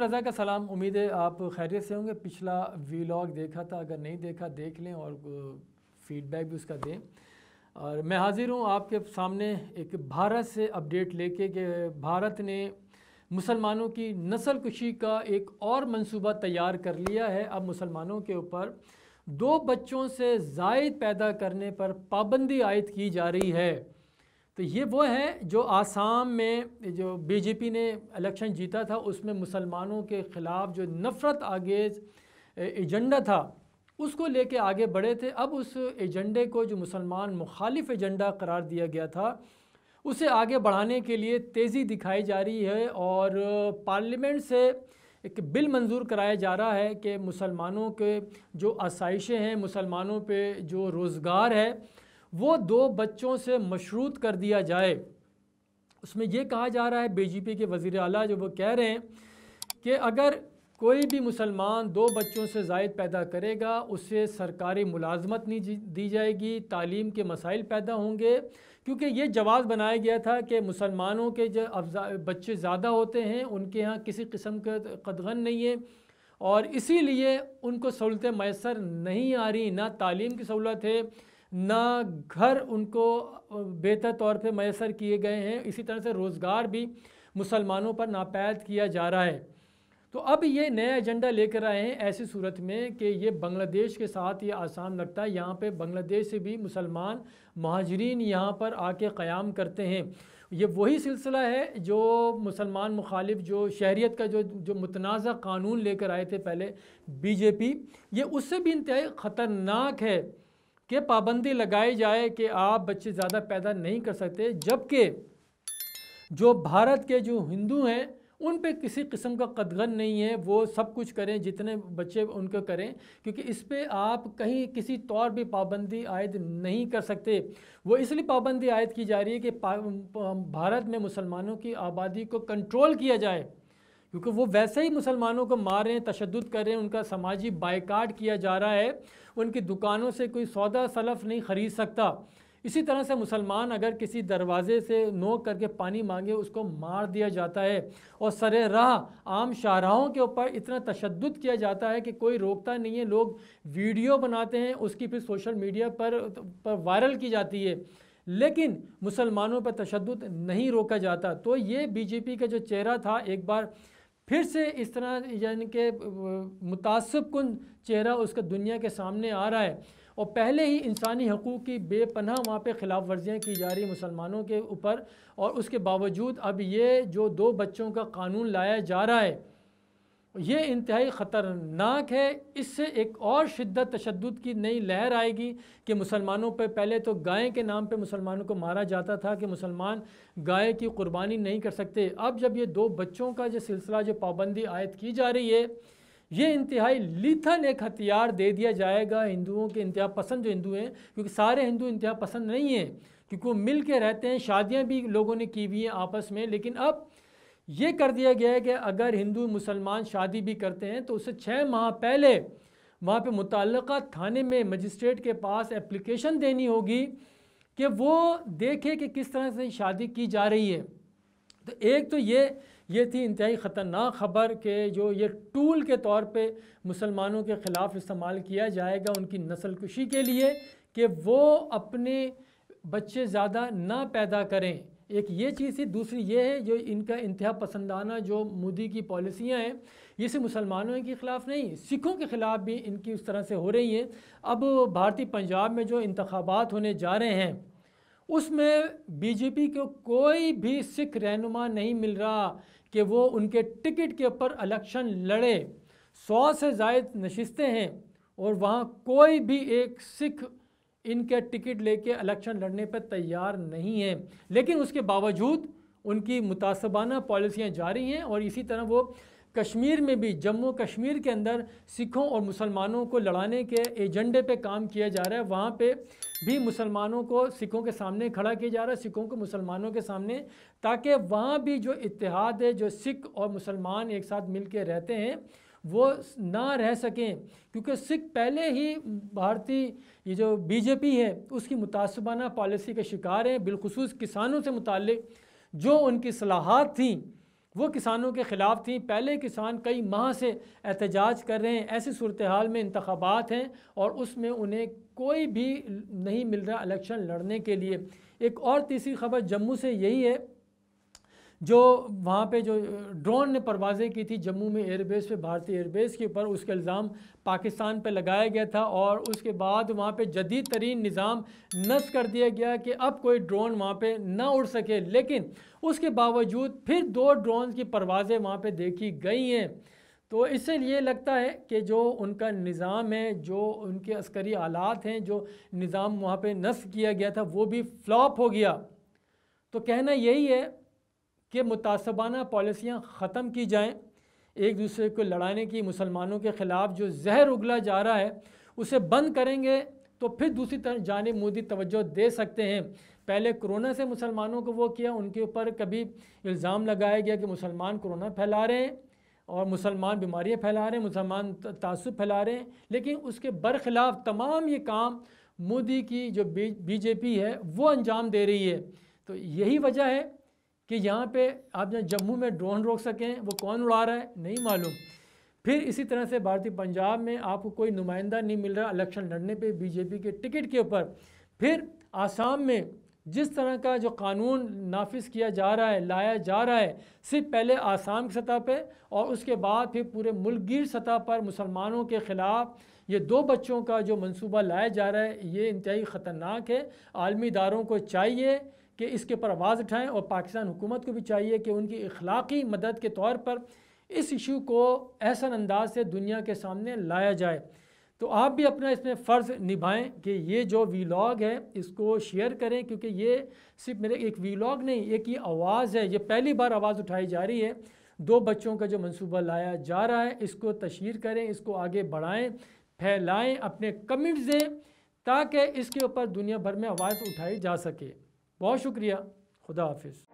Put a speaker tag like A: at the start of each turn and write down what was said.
A: रज़ा का सलाम। उम्मीद है आप खैरियत से होंगे। पिछला वीलॉग देखा था, अगर नहीं देखा देख लें और फीडबैक भी उसका दें। और मैं हाज़िर हूँ आपके सामने एक भारत से अपडेट लेके कि भारत ने मुसलमानों की नस्ल कुशी का एक और मंसूबा तैयार कर लिया है। अब मुसलमानों के ऊपर 2 बच्चों से ज़ायद पैदा करने पर पाबंदी आयद की जा रही है। तो ये वो है जो आसाम में जो बीजेपी ने इलेक्शन जीता था, उसमें मुसलमानों के ख़िलाफ़ जो नफ़रत आगेज़ एजेंडा था उसको लेके आगे बढ़े थे। अब उस एजेंडे को जो मुसलमान मुखालिफ एजेंडा करार दिया गया था उसे आगे बढ़ाने के लिए तेज़ी दिखाई जा रही है और पार्लियामेंट से एक बिल मंजूर कराया जा रहा है कि मुसलमानों के जो आसाइशें हैं, मुसलमानों पे जो रोज़गार है वो 2 बच्चों से मशरूत कर दिया जाए। उसमें ये कहा जा रहा है, बीजेपी के वज़ीर आला जो वो कह रहे हैं कि अगर कोई भी मुसलमान 2 बच्चों से ज़ायद पैदा करेगा उसे सरकारी मुलाजमत नहीं दी जाएगी, तालीम के मसाइल पैदा होंगे। क्योंकि ये जवाब बनाया गया था कि मुसलमानों के जो बच्चे ज़्यादा होते हैं उनके यहाँ किसी किस्म का कदगन नहीं है और इसीलिए उनको सहूलतें मैसर नहीं आ रही, ना तालीम की सहूलत है ना घर उनको बेहतर तौर पे मैसर किए गए हैं। इसी तरह से रोज़गार भी मुसलमानों पर नापैद किया जा रहा है। तो अब ये नया एजेंडा लेकर आए हैं ऐसी सूरत में कि ये बांग्लादेश के साथ ये आसान लगता है। यहाँ पे बांग्लादेश से भी मुसलमान महाजरीन यहाँ पर आके क़याम करते हैं। ये वही सिलसिला है जो मुसलमान मुखालिफ जो शहरियत का जो मुतनाज़ा कानून लेकर आए थे पहले बीजेपी, ये उससे भी इंतहाई ख़तरनाक है कि पाबंदी लगाई जाए कि आप बच्चे ज़्यादा पैदा नहीं कर सकते, जबकि जो भारत के जो हिंदू हैं उन पे किसी किस्म का कदगन नहीं है। वो सब कुछ करें, जितने बच्चे उनको करें, क्योंकि इस पे आप कहीं किसी तौर भी पाबंदी आयद नहीं कर सकते। वो इसलिए पाबंदी आयद की जा रही है कि भारत में मुसलमानों की आबादी को कंट्रोल किया जाए, क्योंकि वो वैसे ही मुसलमानों को मार रहे हैं, तशद्दुद कर रहे हैं, उनका समाजी बायकाट किया जा रहा है, उनकी दुकानों से कोई सौदा सलफ़ नहीं ख़रीद सकता। इसी तरह से मुसलमान अगर किसी दरवाज़े से नोक करके पानी मांगे उसको मार दिया जाता है और सरे राह आम शाहराहों के ऊपर इतना तशद्दुद किया जाता है कि कोई रोकता नहीं है। लोग वीडियो बनाते हैं, उसकी फिर सोशल मीडिया पर वायरल की जाती है, लेकिन मुसलमानों पर तशद्दुद नहीं रोका जाता। तो ये बीजेपी का जो चेहरा था एक बार फिर से इस तरह यानी कि मुतासब कुन चेहरा उसका दुनिया के सामने आ रहा है। और पहले ही इंसानी हकूक़ की बेपनाह वहाँ पे ख़िलाफ़ वर्जियाँ की जा रही मुसलमानों के ऊपर, और उसके बावजूद अब ये जो 2 बच्चों का कानून लाया जा रहा है ये इंतहाई ख़तरनाक है। इससे एक और शिद्दत तशद्दुद की नई लहर आएगी कि मुसलमानों पर पहले तो गाय के नाम पे मुसलमानों को मारा जाता था कि मुसलमान गाय की कुर्बानी नहीं कर सकते। अब जब ये 2 बच्चों का जो सिलसिला जो पाबंदी आयद की जा रही है, ये इंतहाई लीथल एक हथियार दे दिया जाएगा हिंदुओं के, इंतहा पसंद जो हिंदू हैं, क्योंकि सारे हिंदू इंतहा पसंद नहीं हैं, क्योंकि वो मिल के रहते हैं, शादियाँ भी लोगों ने की हुई हैं आपस में। लेकिन अब ये कर दिया गया है कि अगर हिंदू मुसलमान शादी भी करते हैं तो उससे 6 माह पहले वहाँ पे मुतल्लका थाने में मजिस्ट्रेट के पास एप्लीकेशन देनी होगी कि वो देखे कि किस तरह से शादी की जा रही है। तो एक तो ये थी इंतहाई ख़तरनाक ख़बर कि जो ये टूल के तौर पे मुसलमानों के ख़िलाफ़ इस्तेमाल किया जाएगा उनकी नस्ल कुशी के लिए कि वो अपने बच्चे ज़्यादा ना पैदा करें। एक ये चीज़ थी। दूसरी ये है जो इनका इंतहा पसंदाना जो मोदी की पॉलिसियाँ हैं, ये सिर्फ मुसलमानों के ख़िलाफ़ नहीं, सिखों के ख़िलाफ़ भी इनकी उस तरह से हो रही हैं। अब भारतीय पंजाब में जो इंतखाबात होने जा रहे हैं उसमें बीजेपी को कोई भी सिख रहनुमा नहीं मिल रहा कि वो उनके टिकट के ऊपर इलेक्शन लड़े। 100 से ज़ायद नशिस्तें हैं और वहाँ कोई भी एक सिख इनके टिकट लेके इलेक्शन लड़ने पर तैयार नहीं है, लेकिन उसके बावजूद उनकी मुतासबाना पॉलिसियाँ जारी हैं। और इसी तरह वो कश्मीर में भी, जम्मू कश्मीर के अंदर सिखों और मुसलमानों को लड़ाने के एजेंडे पे काम किया जा रहा है। वहाँ पे भी मुसलमानों को सिखों के सामने खड़ा किया जा रहा है, सिखों को मुसलमानों के सामने, ताकि वहाँ भी जो इत्तेहाद है, जो सिख और मुसलमान एक साथ मिल के रहते हैं, वो ना रह सकें। क्योंकि सिख पहले ही भारतीय ये जो बीजेपी है उसकी मुतासबाना पॉलिसी के शिकार हैं। बिलखुसूस किसानों से मुताल्लिक़ जो उनकी सलाहत थी वो किसानों के ख़िलाफ़ थी। पहले किसान कई माह से एहतजाज कर रहे हैं। ऐसी सूरत हाल में इंतखाबात हैं और उसमें उन्हें कोई भी नहीं मिल रहा इलेक्शन लड़ने के लिए। एक और तीसरी खबर जम्मू से यही है, जो वहाँ पे जो ड्रोन ने परवाज़ें की थी जम्मू में एयरबेस पे, भारतीय एयरबेस के ऊपर, उसका इल्ज़ाम पाकिस्तान पे लगाया गया था और उसके बाद वहाँ पे जदीद तरीन निज़ाम नस्ब कर दिया गया कि अब कोई ड्रोन वहाँ पे ना उड़ सके। लेकिन उसके बावजूद फिर 2 ड्रोन की परवाज़ें वहाँ पे देखी गई हैं। तो इससे ये लगता है कि जो उनका निज़ाम है, जो उनके अस्करी आलात हैं, जो निज़ाम वहाँ पर नस्ब किया गया था, वो भी फ्लॉप हो गया। तो कहना यही है कि मुतासबाना पॉलिसियाँ ख़त्म की जाएँ, एक दूसरे को लड़ाने की, मुसलमानों के ख़िलाफ़ जो जहर उगला जा रहा है उसे बंद करेंगे तो फिर दूसरी तरफ जानिब मोदी तवज्जो दे सकते हैं। पहले कोरोना से मुसलमानों को वो किया, उनके ऊपर कभी इल्ज़ाम लगाया गया कि मुसलमान कोरोना फैला रहे हैं और मुसलमान बीमारियाँ फैला रहे हैं, मुसलमान तासुब फैला रहे हैं, लेकिन उसके बरखिलाफ़ तमाम ये काम मोदी की जो बीजेपी है वो अंजाम दे रही है। तो यही वजह है कि यहाँ पे आप जहाँ जम्मू में ड्रोन रोक सकें, वो कौन उड़ा रहा है नहीं मालूम। फिर इसी तरह से भारतीय पंजाब में आपको कोई नुमाइंदा नहीं मिल रहा इलेक्शन लड़ने पे बीजेपी के टिकट के ऊपर। फिर आसाम में जिस तरह का जो कानून नाफिज किया जा रहा है, लाया जा रहा है, सिर्फ पहले आसाम की सतह पे और उसके बाद फिर पूरे मुल्कगीर सतह पर मुसलमानों के ख़िलाफ़ ये 2 बच्चों का जो मंसूबा लाया जा रहा है, ये इंतहाई ख़तरनाक है। आलमी इदारों को चाहिए कि इसके ऊपर आवाज़ उठाएं और पाकिस्तान हुकूमत को भी चाहिए कि उनकी इखलाकी मदद के तौर पर इस इशू को एहसन अंदाज से दुनिया के सामने लाया जाए। तो आप भी अपना इसमें फ़र्ज़ निभाएं कि ये जो वीलॉग है इसको शेयर करें, क्योंकि ये सिर्फ मेरे एक वीलॉग नहीं, एक ये आवाज़ है, ये पहली बार आवाज़ उठाई जा रही है। 2 बच्चों का जो मंसूबा लाया जा रहा है इसको तशहीर करें, इसको आगे बढ़ाएं, फैलाएं, अपने कमेंट्स दें ताकि इसके ऊपर दुनिया भर में आवाज़ उठाई जा सके। बहुत शुक्रिया, खुदा हाफिज़।